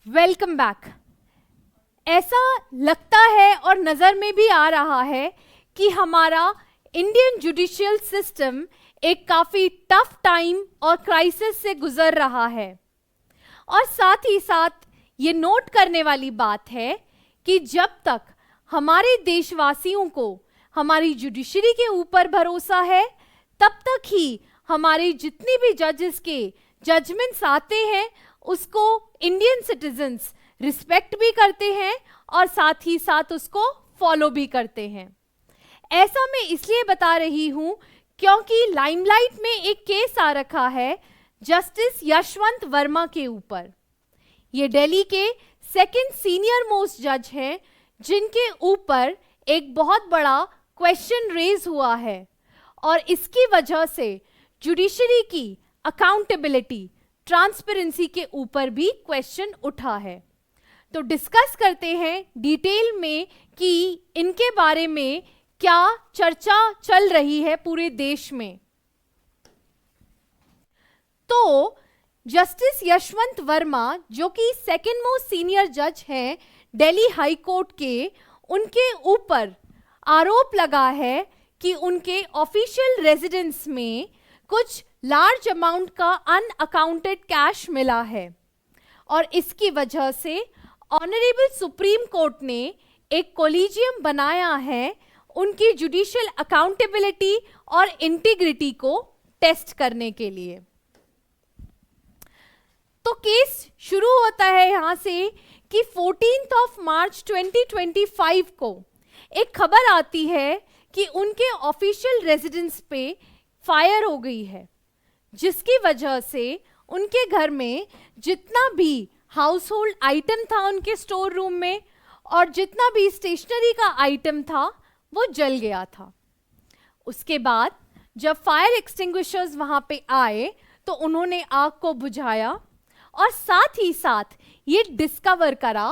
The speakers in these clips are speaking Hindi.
Welcome back. ऐसा लगता है और नज़र में भी आ रहा है कि हमारा इंडियन जुडिशियल सिस्टम एक काफ़ी टफ टाइम और क्राइसिस से गुजर रहा है। और साथ ही साथ ये नोट करने वाली बात है कि जब तक हमारे देशवासियों को हमारी जुडिशरी के ऊपर भरोसा है, तब तक ही हमारे जितनी भी जजेस के जजमेंट्स आते हैं उसको इंडियन सिटीजन्स रिस्पेक्ट भी करते हैं और साथ ही साथ उसको फॉलो भी करते हैं। ऐसा मैं इसलिए बता रही हूं क्योंकि लाइमलाइट में एक केस आ रखा है जस्टिस यशवंत वर्मा के ऊपर। ये दिल्ली के सेकंड सीनियर मोस्ट जज हैं जिनके ऊपर एक बहुत बड़ा क्वेश्चन रेज हुआ है और इसकी वजह से जुडिशरी की अकाउंटेबिलिटी, ट्रांसपेरेंसी के ऊपर भी क्वेश्चन उठा है। तो डिस्कस करते हैं डिटेल में कि इनके बारे में क्या चर्चा चल रही है पूरे देश में। तो जस्टिस यशवंत वर्मा जो कि सेकंड मोस्ट सीनियर जज हैं दिल्ली हाई कोर्ट के, उनके ऊपर आरोप लगा है कि उनके ऑफिशियल रेजिडेंस में कुछ लार्ज अमाउंट का अनअकाउंटेड कैश मिला है और इसकी वजह से ऑनरेबल सुप्रीम कोर्ट ने एक कोलिजियम बनाया है उनकी जुडिशियल अकाउंटेबिलिटी और इंटीग्रिटी को टेस्ट करने के लिए। तो केस शुरू होता है यहां से कि 14 मार्च 2025 को एक खबर आती है कि उनके ऑफिशियल रेजिडेंस पे फायर हो गई है, जिसकी वजह से उनके घर में जितना भी हाउस होल्ड आइटम था उनके स्टोर रूम में और जितना भी स्टेशनरी का आइटम था वो जल गया था। उसके बाद जब फायर एक्सटिंग्विशर्स वहां पे आए तो उन्होंने आग को बुझाया और साथ ही साथ ये डिस्कवर करा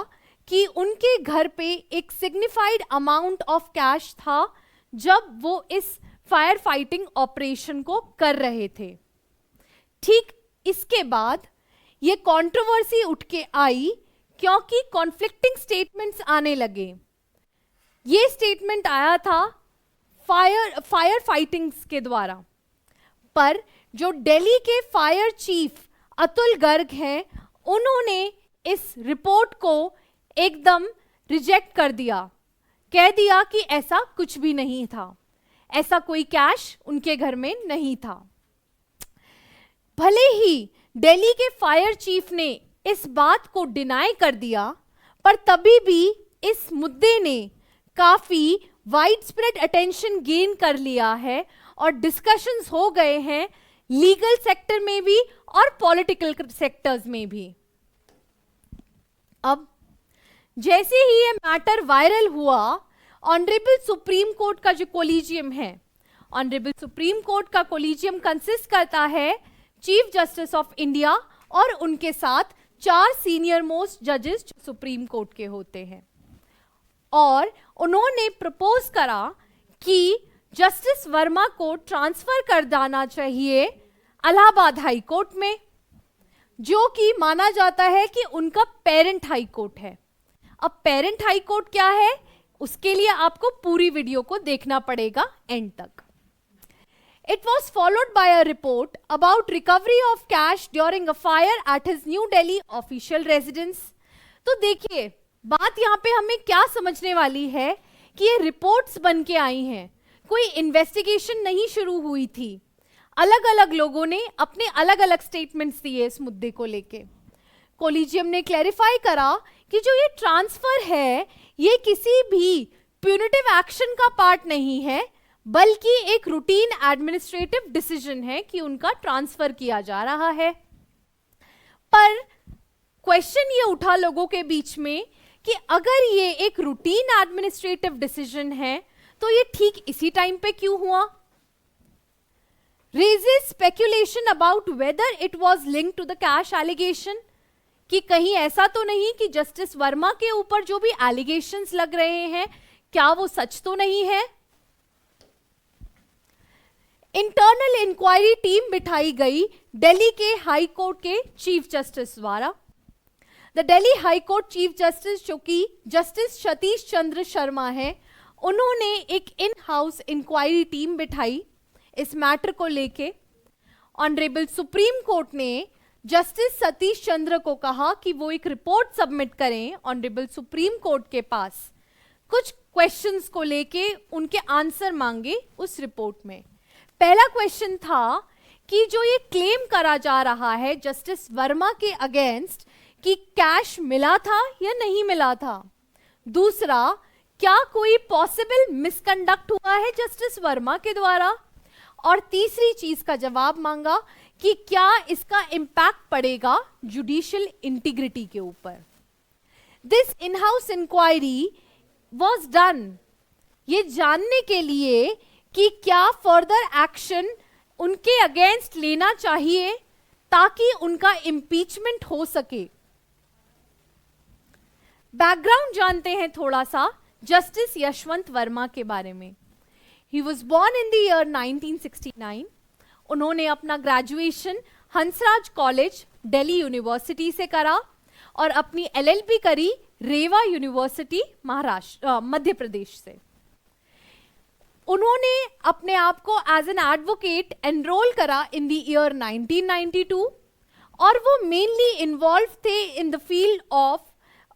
कि उनके घर पे एक सिग्निफाइड अमाउंट ऑफ कैश था जब वो इस फायर फाइटिंग ऑपरेशन को कर रहे थे। ठीक इसके बाद ये कंट्रोवर्सी उठ के आई क्योंकि कॉन्फ्लिक्टिंग स्टेटमेंट्स आने लगे। ये स्टेटमेंट आया था फायर फाइटिंग्स के द्वारा, पर जो दिल्ली के फायर चीफ अतुल गर्ग हैं उन्होंने इस रिपोर्ट को एकदम रिजेक्ट कर दिया, कह दिया कि ऐसा कुछ भी नहीं था, ऐसा कोई कैश उनके घर में नहीं था। भले ही दिल्ली के फायर चीफ ने इस बात को डिनाई कर दिया, पर तभी भी इस मुद्दे ने काफी वाइड स्प्रेड अटेंशन गेन कर लिया है और डिस्कशंस हो गए हैं लीगल सेक्टर में भी और पॉलिटिकल सेक्टर्स में भी। अब जैसे ही ये मैटर वायरल हुआ, ऑनरेबल सुप्रीम कोर्ट का जो कोलिजियम है, ऑनरेबल सुप्रीम कोर्ट का कोलिजियम कंसिस्ट करता है चीफ जस्टिस ऑफ इंडिया और उनके साथ 4 सीनियर मोस्ट जजेस जो सुप्रीम कोर्ट के होते हैं, और उन्होंने प्रपोज करा कि जस्टिस वर्मा को ट्रांसफर कर देना चाहिए इलाहाबाद हाई कोर्ट में, जो कि माना जाता है कि उनका पेरेंट हाई कोर्ट है। अब पेरेंट हाई कोर्ट क्या है, उसके लिए आपको पूरी वीडियो को देखना पड़ेगा एंड तक। It was followed by a report about recovery of cash during a fire at his New Delhi official residence. तो देखिए, बात यहाँ पे हमें क्या समझने वाली है कि ये रिपोर्ट्स बन के आई हैं, कोई इन्वेस्टिगेशन नहीं शुरू हुई थी। अलग अलग लोगों ने अपने अलग अलग स्टेटमेंट्स दिए इस मुद्दे को लेके। कोलिजियम ने क्लैरिफाई करा कि जो ये ट्रांसफर है ये किसी भी प्यूनिटिव एक्शन का पार्ट नहीं है, बल्कि एक रूटीन एडमिनिस्ट्रेटिव डिसीजन है कि उनका ट्रांसफर किया जा रहा है। पर क्वेश्चन ये उठा लोगों के बीच में कि अगर ये एक रूटीन एडमिनिस्ट्रेटिव डिसीजन है तो ये ठीक इसी टाइम पे क्यों हुआ? Raises speculation about whether it was linked to the cash allegation, कि कहीं ऐसा तो नहीं कि जस्टिस वर्मा के ऊपर जो भी एलिगेशंस लग रहे हैं क्या वो सच तो नहीं है। इंटरनल इंक्वायरी टीम बिठाई गई दिल्ली के हाई कोर्ट के चीफ जस्टिस द्वारा। The Delhi high court chief justice जो कि जस्टिस सतीश चंद्र शर्मा है, उन्होंने एक इन हाउस इंक्वायरी टीम बिठाई इस मैटर को लेके। ऑनरेबल सुप्रीम कोर्ट ने जस्टिस सतीश चंद्र को कहा कि वो एक रिपोर्ट सबमिट करें ऑनरेबल सुप्रीम कोर्ट के पास, कुछ क्वेश्चंस को लेके उनके आंसर मांगे उस रिपोर्ट में। पहला क्वेश्चन था कि जो ये क्लेम करा जा रहा है जस्टिस वर्मा के अगेंस्ट कि कैश मिला था या नहीं मिला था। दूसरा, क्या कोई पॉसिबल मिसकंडक्ट हुआ है जस्टिस वर्मा के द्वारा। और तीसरी चीज का जवाब मांगा कि क्या इसका इंपैक्ट पड़ेगा जुडिशियल इंटीग्रिटी के ऊपर। This in house inquiry was done ये जानने के लिए कि क्या फर्दर एक्शन उनके अगेंस्ट लेना चाहिए ताकि उनका इम्पीचमेंट हो सके। बैकग्राउंड जानते हैं थोड़ा सा जस्टिस यशवंत वर्मा के बारे में। He was born in the year 1969. उन्होंने अपना graduation Hansraj college Delhi university से करा और अपनी LLB करी रेवा यूनिवर्सिटी महाराष्ट्र मध्य प्रदेश से। उन्होंने अपने आप को एज एन एडवोकेट एनरोल करा इन द ईयर 1992 और वो मेनली इन्वॉल्व थे in the field of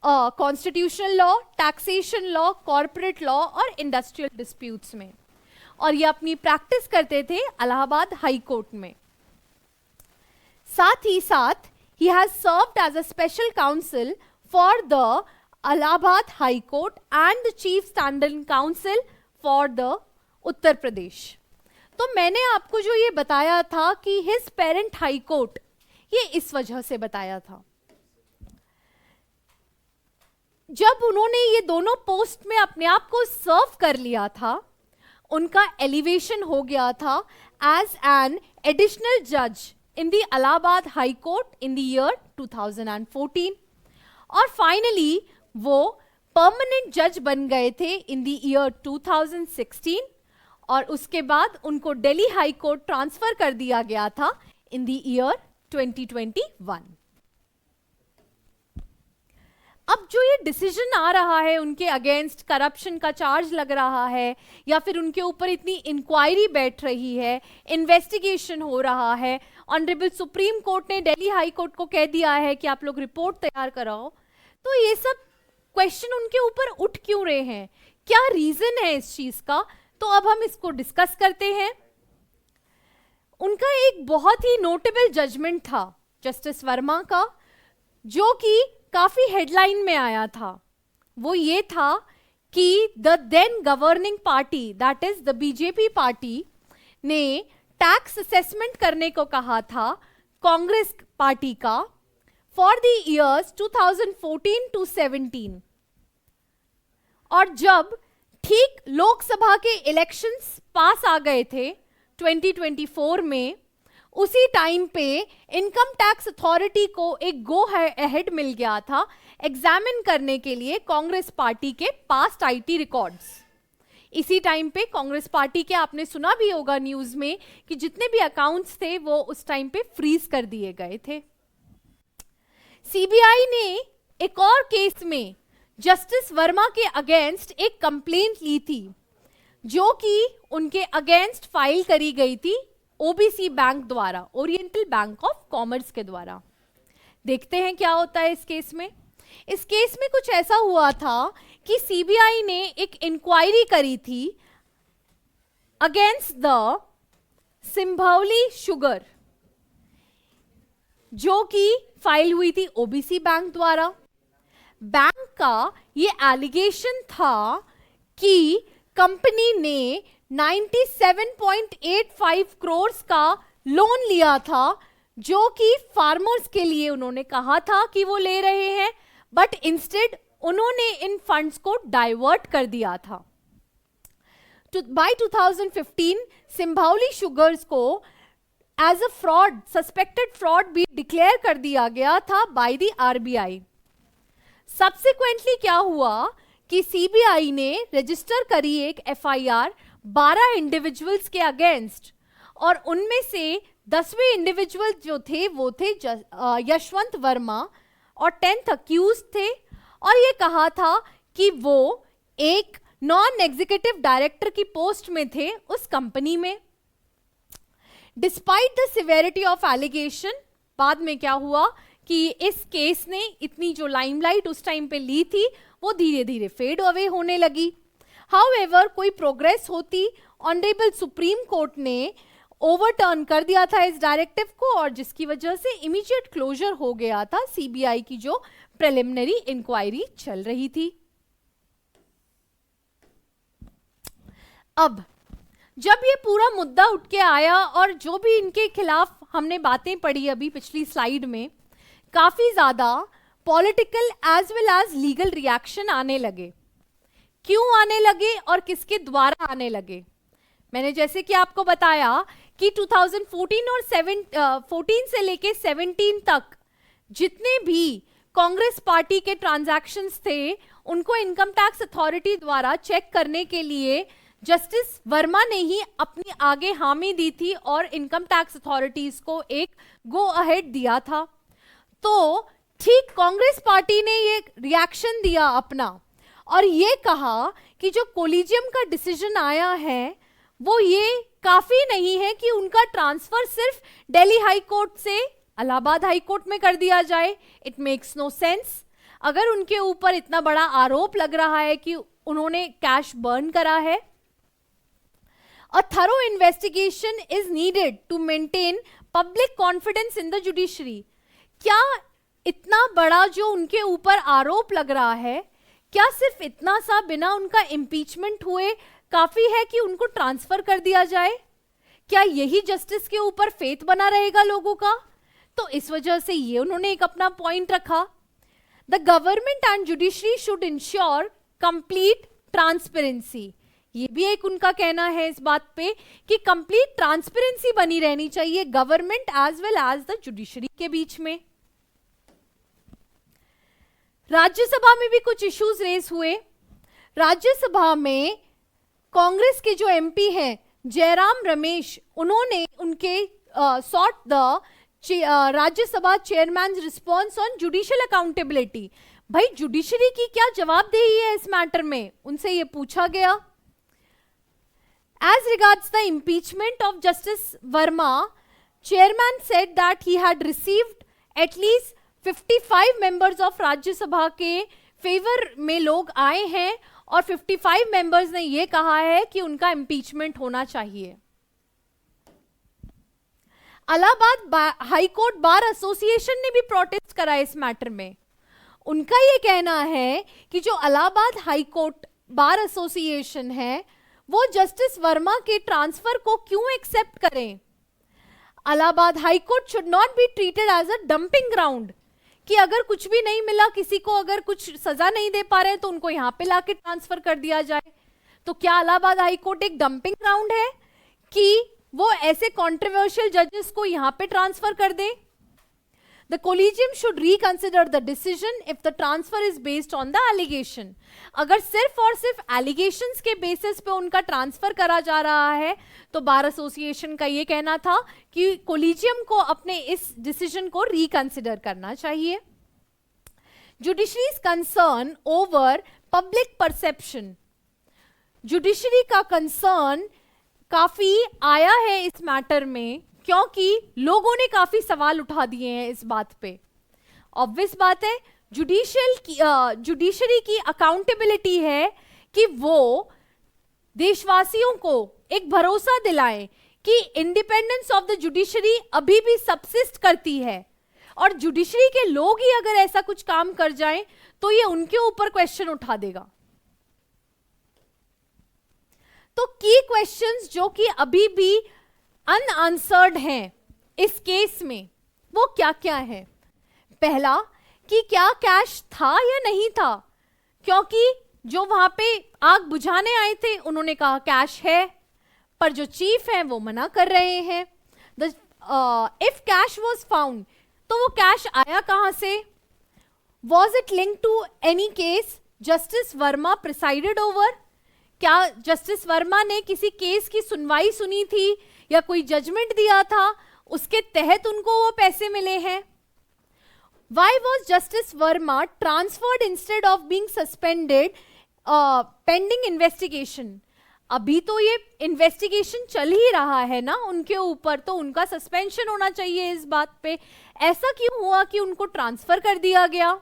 constitutional law, taxation law, corporate law और इंडस्ट्रियल डिस्प्यूट्स में, और ये अपनी प्रैक्टिस करते थे इलाहाबाद हाई कोर्ट में। साथ ही साथ ही has served as a special counsel for the Allahabad high court and the chief standing counsel for the Uttar Pradesh. तो मैंने आपको जो ये बताया था कि हिज पेरेंट हाई कोर्ट, ये इस वजह से बताया था। जब उन्होंने ये दोनों पोस्ट में अपने आप को सर्व कर लिया था, उनका एलिवेशन हो गया था एज एन एडिशनल जज in the Allahabad high court in the year 2014 और फाइनली वो परमानेंट जज बन गए थे इन द ईयर 2016 और उसके बाद उनको दिल्ली हाई कोर्ट ट्रांसफर कर दिया गया था इन द ईयर 2021। अब जो ये डिसीजन आ रहा है उनके अगेंस्ट, करप्शन का चार्ज लग रहा है या फिर उनके ऊपर इतनी इंक्वायरी बैठ रही है, इन्वेस्टिगेशन हो रहा है, ऑनरेबल सुप्रीम कोर्ट ने दिल्ली हाई कोर्ट को कह दिया है कि आप लोग रिपोर्ट तैयार कराओ, तो ये सब क्वेश्चन उनके ऊपर उठ क्यों रहे हैं, क्या रीजन है इस चीज का, तो अब हम इसको डिस्कस करते हैं। उनका एक बहुत ही नोटेबल जजमेंट था जस्टिस वर्मा का, जो कि काफी हेडलाइन में आया था। वो ये था कि the then governing party that is the BJP party ने टैक्स असेसमेंट करने को कहा था कांग्रेस पार्टी का फॉर द इयर्स 2014 टू 17 और जब ठीक लोकसभा के इलेक्शंस पास आ गए थे 2024 में, उसी टाइम पे इनकम टैक्स अथॉरिटी को एक गो अहेड मिल गया था एग्जामिन करने के लिए कांग्रेस पार्टी के पास्ट आईटी रिकॉर्ड्स। इसी टाइम पे कांग्रेस पार्टी के आपने सुना भी होगा न्यूज में कि जितने भी अकाउंट्स थे वो उस टाइम पे फ्रीज कर दिए गए थे। सीबीआई ने एक और केस में जस्टिस वर्मा के अगेंस्ट एक कंप्लेंट ली थी, जो कि उनके अगेंस्ट फाइल करी गई थी ओबीसी बैंक द्वारा, ओरिएंटल बैंक ऑफ कॉमर्स के द्वारा। देखते हैं क्या होता है इस केस में। इस केस में कुछ ऐसा हुआ था कि सीबीआई ने एक इंक्वायरी करी थी अगेंस्ट द सिंभौली शुगर, जो कि फाइल हुई थी ओबीसी बैंक द्वारा। बैंक का ये एलिगेशन था कि कंपनी ने 97.85 करोड़ का लोन लिया था, जो कि फार्मर्स के लिए उन्होंने कहा था कि वो ले रहे हैं, बट इंस्टेड उन्होंने इन फंड्स को डाइवर्ट कर दिया था। बाय 2015 सिंभौली शुगर्स को as a fraud, suspected fraud भी डिक्लेयर कर दिया गया था बाय द आरबीआई। सब्सिक्वेंटली क्या हुआ कि सीबीआई ने रजिस्टर करी एक एफआईआर 12 इंडिविजुअल्स के अगेंस्ट, और उनमें से 10वें इंडिविजुअल जो थे वो थे यशवंत वर्मा, और 10th अक्यूज थे, और ये कहा था कि वो एक नॉन एग्जीक्यूटिव डायरेक्टर की पोस्ट में थे उस कंपनी में। Despite the severity of allegation, बाद में क्या हुआ कि इस केस ने इतनी जो लाइमलाइट उस टाइम पे ली थी वो धीरे धीरे फेड अवे होने लगी। हाउएवर कोई प्रोग्रेस होती, ऑनरेबल सुप्रीम कोर्ट ने ओवरटर्न कर दिया था इस डायरेक्टिव को, और जिसकी वजह से इमीडिएट क्लोजर हो गया था सीबीआई की जो प्रिलिमिनरी इंक्वायरी चल रही थी। अब जब ये पूरा मुद्दा उठ के आया और जो भी इनके खिलाफ हमने बातें पढ़ी अभी पिछली स्लाइड में, काफी ज्यादा political as well as legal reaction आने लगे। क्यों आने लगे और किसके द्वारा आने लगे? मैंने जैसे कि आपको बताया कि 2014 और 14 से लेके 17 तक जितने भी कांग्रेस पार्टी के ट्रांजैक्शंस थे उनको इनकम टैक्स अथॉरिटी द्वारा चेक करने के लिए जस्टिस वर्मा ने ही अपनी आगे हामी दी थी और इनकम टैक्स अथॉरिटीज को एक गो अहेड दिया था। तो ठीक कांग्रेस पार्टी ने ये रिएक्शन दिया अपना और ये कहा कि जो कोलिजियम का डिसीजन आया है वो ये काफी नहीं है कि उनका ट्रांसफर सिर्फ दिल्ली हाई कोर्ट से इलाहाबाद हाई कोर्ट में कर दिया जाए। It makes no sense. अगर उनके ऊपर इतना बड़ा आरोप लग रहा है कि उन्होंने कैश बर्न करा है, a thorough investigation is needed to maintain public confidence in the judiciary। क्या इतना बड़ा जो उनके ऊपर आरोप लग रहा है, क्या सिर्फ इतना सा बिना उनका इम्पीचमेंट हुए काफी है कि उनको ट्रांसफर कर दिया जाए? क्या यही जस्टिस के ऊपर फेथ बना रहेगा लोगों का? तो इस वजह से ये उन्होंने एक अपना पॉइंट रखा। The government and judiciary should ensure complete transparency. ये भी एक उनका कहना है इस बात पे कि कंप्लीट ट्रांसपेरेंसी बनी रहनी चाहिए government as well as the judiciary के बीच में। राज्यसभा में भी कुछ इश्यूज रेस हुए। राज्यसभा में कांग्रेस के जो एमपी हैं जयराम रमेश, उन्होंने उनके sought the Rajya Sabha chairman response on judicial accountability. भाई जुडिशरी की क्या जवाबदेही है इस मैटर में, उनसे ये पूछा गया। As regards the impeachment of Justice Verma, chairman said that he had received at least 55 members of राज्य सभा के फेवर में लोग आए हैं और 55 मेंबर्स ने ये कहा है कि उनका इम्पीचमेंट होना चाहिए। Allahabad high court bar association ने भी प्रोटेस्ट करा इस मैटर में। उनका ये कहना है कि जो Allahabad high court bar association है वो जस्टिस वर्मा के ट्रांसफर को क्यों एक्सेप्ट करें? Allahabad high court should not be treated as a dumping ground, कि अगर कुछ भी नहीं मिला, किसी को अगर कुछ सजा नहीं दे पा रहे हैं तो उनको यहां पे लाके ट्रांसफर कर दिया जाए। तो क्या इलाहाबाद हाई कोर्ट एक डंपिंग ग्राउंड है कि वो ऐसे कंट्रोवर्शियल जजेस को यहां पे ट्रांसफर कर दे? The collegium should reconsider the decision if the transfer is based on the allegation। अगर सिर्फ और सिर्फ allegations के बेसिस पे उनका ट्रांसफर करा जा रहा है तो बार एसोसिएशन का ये कहना था कि कोलिजियम को अपने इस डिसीजन को रिकंसिडर करना चाहिए। Judiciary's concern over public perception. Judiciary का कंसर्न काफी आया है इस मैटर में क्योंकि लोगों ने काफी सवाल उठा दिए हैं इस बात पे। ऑब्वियस बात है, जुडिशरी की अकाउंटेबिलिटी है कि वो देशवासियों को एक भरोसा दिलाएं कि इंडिपेंडेंस ऑफ द जुडिशरी अभी भी सबसिस्ट करती है, और जुडिशरी के लोग ही अगर ऐसा कुछ काम कर जाएं तो ये उनके ऊपर क्वेश्चन उठा देगा। तो की क्वेश्चंस जो कि अभी भी अनआंसर्ड हैं इस केस में वो क्या क्या है? पहला कि क्या कैश था या नहीं था, क्योंकि जो वहां पे आग बुझाने आए थे उन्होंने कहा कैश है, पर जो चीफ है वो मना कर रहे हैं। इफ कैश वाज फाउंड, तो वो कैश आया कहां से? Was it link to any case justice Verma presided over? क्या जस्टिस वर्मा ने किसी केस की सुनवाई सुनी थी या कोई जजमेंट दिया था, उसके तहत उनको वो पैसे मिले हैं? Why was Justice Verma transferred instead of being suspended pending investigation? अभी तो ये इन्वेस्टिगेशन चल ही रहा है ना उनके ऊपर, तो उनका सस्पेंशन होना चाहिए इस बात पे। ऐसा क्यों हुआ कि उनको ट्रांसफर कर दिया गया?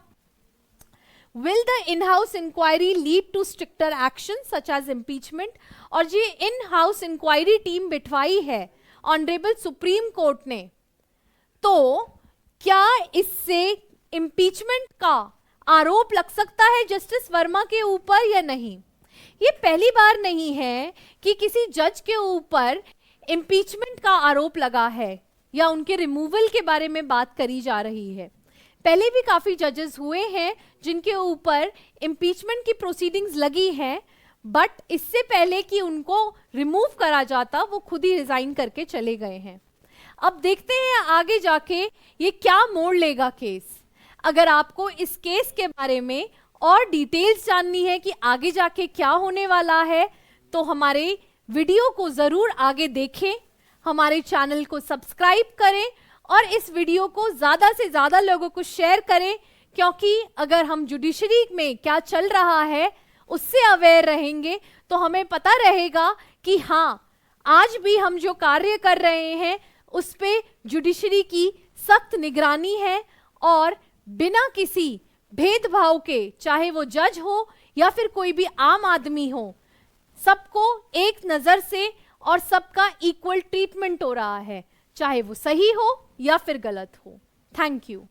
Will the in-house inquiry lead to stricter action such as impeachment? और जी in-house inquiry टीम बिठवाई है ऑनरेबल सुप्रीम कोर्ट ने, तो क्या इससे इम्पीचमेंट का आरोप लग सकता है जस्टिस वर्मा के ऊपर या नहीं? ये पहली बार नहीं है कि किसी जज के ऊपर इम्पीचमेंट का आरोप लगा है या उनके रिमूवल के बारे में बात करी जा रही है। पहले भी काफी जजेस हुए हैं जिनके ऊपर इम्पीचमेंट की प्रोसीडिंग्स लगी हैं, बट इससे पहले कि उनको रिमूव करा जाता वो खुद ही रिजाइन करके चले गए हैं। अब देखते हैं आगे जाके ये क्या मोड़ लेगा केस। अगर आपको इस केस के बारे में और डिटेल्स जाननी है कि आगे जाके क्या होने वाला है, तो हमारे वीडियो को जरूर आगे देखें, हमारे चैनल को सब्सक्राइब करें और इस वीडियो को ज्यादा से ज्यादा लोगों को शेयर करें, क्योंकि अगर हम जुडिशरी में क्या चल रहा है उससे अवेयर रहेंगे तो हमें पता रहेगा कि हाँ, आज भी हम जो कार्य कर रहे हैं उस पे जुडिशरी की सख्त निगरानी है और बिना किसी भेदभाव के, चाहे वो जज हो या फिर कोई भी आम आदमी हो, सबको एक नजर से और सबका इक्वल ट्रीटमेंट हो रहा है, चाहे वो सही हो या फिर गलत हो। Thank you.